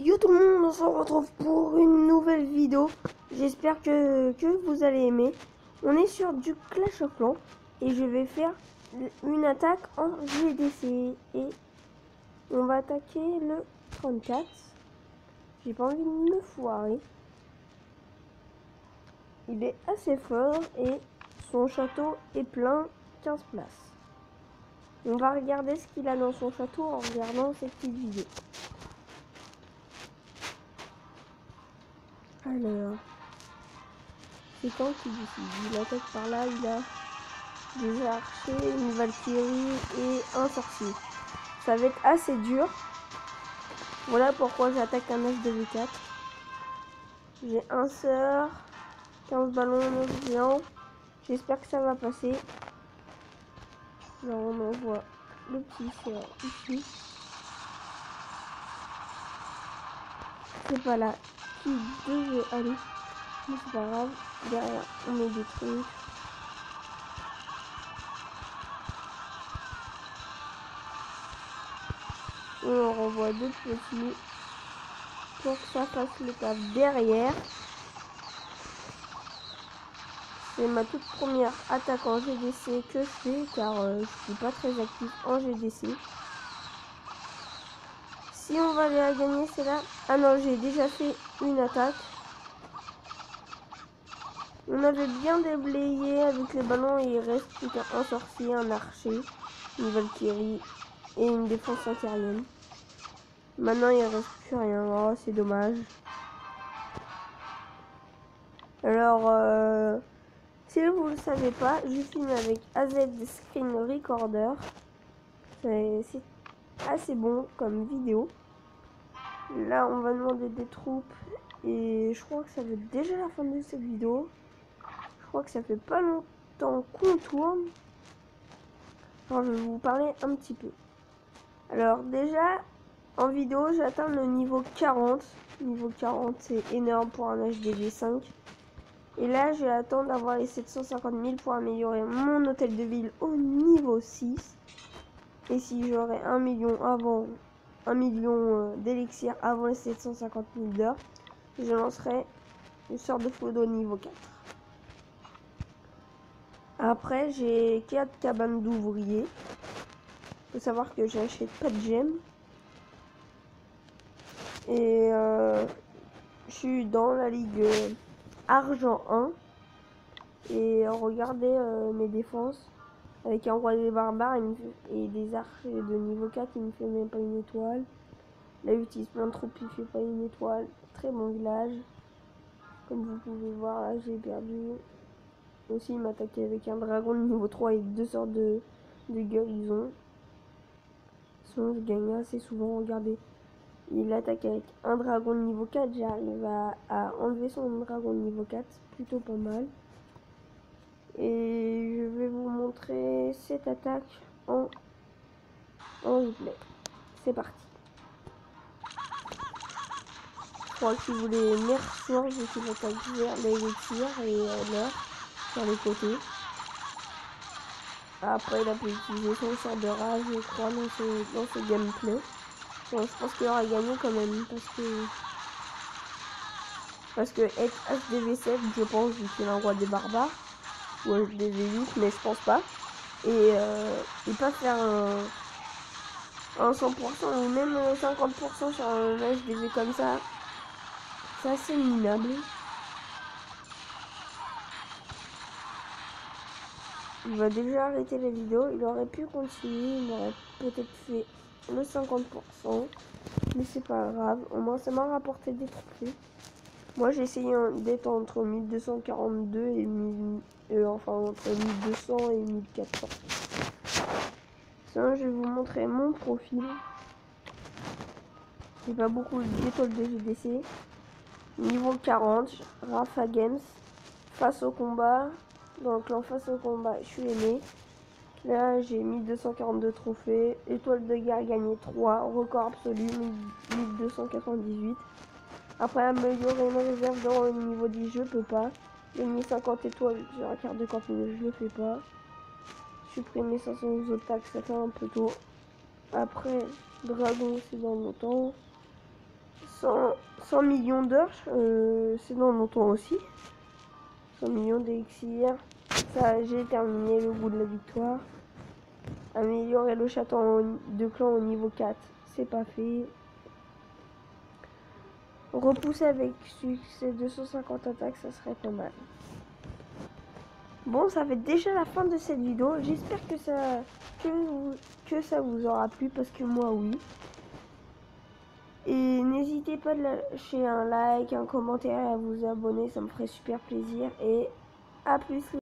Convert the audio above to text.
Yo tout le monde, on se retrouve pour une nouvelle vidéo. J'espère que vous allez aimer. On est sur du Clash of Clans et je vais faire une attaque en GDC. Et on va attaquer le 34. J'ai pas envie de me foirer. Il est assez fort et son château est plein, 15 places. On va regarder ce qu'il a dans son château en regardant cette petite vidéo. Alors, c'est quand qu'il décide. Il attaque par là, il a des archers, une valkyrie et un sorcier. Ça va être assez dur. Voilà pourquoi j'attaque un H2V4. J'ai un sœur, 15 ballons, 9 géants. J'espère que ça va passer. Alors on envoie le petit sœur ici. C'est pas là qui devait aller. Mais c'est pas grave. Derrière, on met des trucs. Et on renvoie deux petits pour que ça fasse le taf derrière. C'est ma toute première attaque en GDC que je fais car je suis pas très actif en GDC. Si on va la gagner, c'est là. Ah non, j'ai déjà fait une attaque. On avait bien déblayé avec les ballons et il reste plus qu'un sorcier, un archer, une valkyrie et une défense aérienne. Maintenant il reste plus rien. Oh, c'est dommage. Alors, si vous ne le savez pas, je filme avec AZ Screen Recorder. C'est assez bon comme vidéo. Là, on va demander des troupes. Et je crois que ça va être déjà la fin de cette vidéo. Je crois que ça fait pas longtemps qu'on tourne. Alors, je vais vous parler un petit peu. Alors, déjà, en vidéo, j'atteins le niveau 40. Niveau 40, c'est énorme pour un HDV5. Et là, je vais attendre d'avoir les 750 000 pour améliorer mon hôtel de ville au niveau 6. Et si j'aurais 1 million avant, 1 million d'élixir avant les 750 000 d'heures, je lancerai une sorte de foudre au niveau 4. Après, j'ai 4 cabanes d'ouvriers. Faut savoir que j'achète pas de gemmes. Et je suis dans la ligue argent 1. Et regardez mes défenses. Avec un roi des barbares et des archers de niveau 4, il me fait même pas une étoile. Là, il utilise plein de troupes, il fait pas une étoile. Très bon village. Comme vous pouvez voir, là, j'ai perdu. Aussi, il m'attaquait avec un dragon de niveau 3 et deux sortes de guérison. Sinon, je gagne assez souvent. Regardez, il attaque avec un dragon de niveau 4. J'arrive à enlever son dragon de niveau 4. C'est plutôt pas mal. Et je vais vous montrer cette attaque en replay. C'est parti. Je crois que si vous voulez nerf source, je vais attaquer vers les tirs et l'heure sur les côtés. Après, il a pu utiliser son sort de rage, je crois, dans ce gameplay. Bon, je pense qu'il aura gagné quand même, parce que être HDV7, je pense, vu qu'il est un roi des barbares, ou HDV8, mais je pense pas. Et pas faire un 100% ou même 50% sur un HDV comme ça, c'est assez minable. Il va déjà arrêter la vidéo, il aurait pu continuer, il aurait peut-être fait le 50%, mais c'est pas grave, au moins ça m'a rapporté des trophées. Moi j'ai essayé d'être entre 1242 et 1000, enfin entre 1200 et 1400. Sinon je vais vous montrer mon profil. J'ai pas beaucoup d'étoiles de GDC. Niveau 40, Rafa Games, face au combat. Dans le clan face au combat, je suis aimé. Là, j'ai 1242 trophées. Étoile de guerre gagnée 3. Record absolu 1298. Après, améliorer mes réserves dans le niveau 10, je peux pas. Gagner 50 étoiles sur la carte de camping, je le fais pas. Supprimer 500 autres taxes, ça fait un peu tôt. Après, dragon, c'est dans longtemps. 100 millions d'heures, c'est dans longtemps aussi. 100 millions d'élixir. Ça, j'ai terminé le goût de la victoire. Améliorer le château de clan au niveau 4, c'est pas fait. Repousser avec succès 250 attaques, ça serait pas mal. Bon, ça va être déjà la fin de cette vidéo. J'espère que ça vous aura plu, parce que moi, oui. Et n'hésitez pas de lâcher un like, un commentaire et à vous abonner, ça me ferait super plaisir. Et à plus.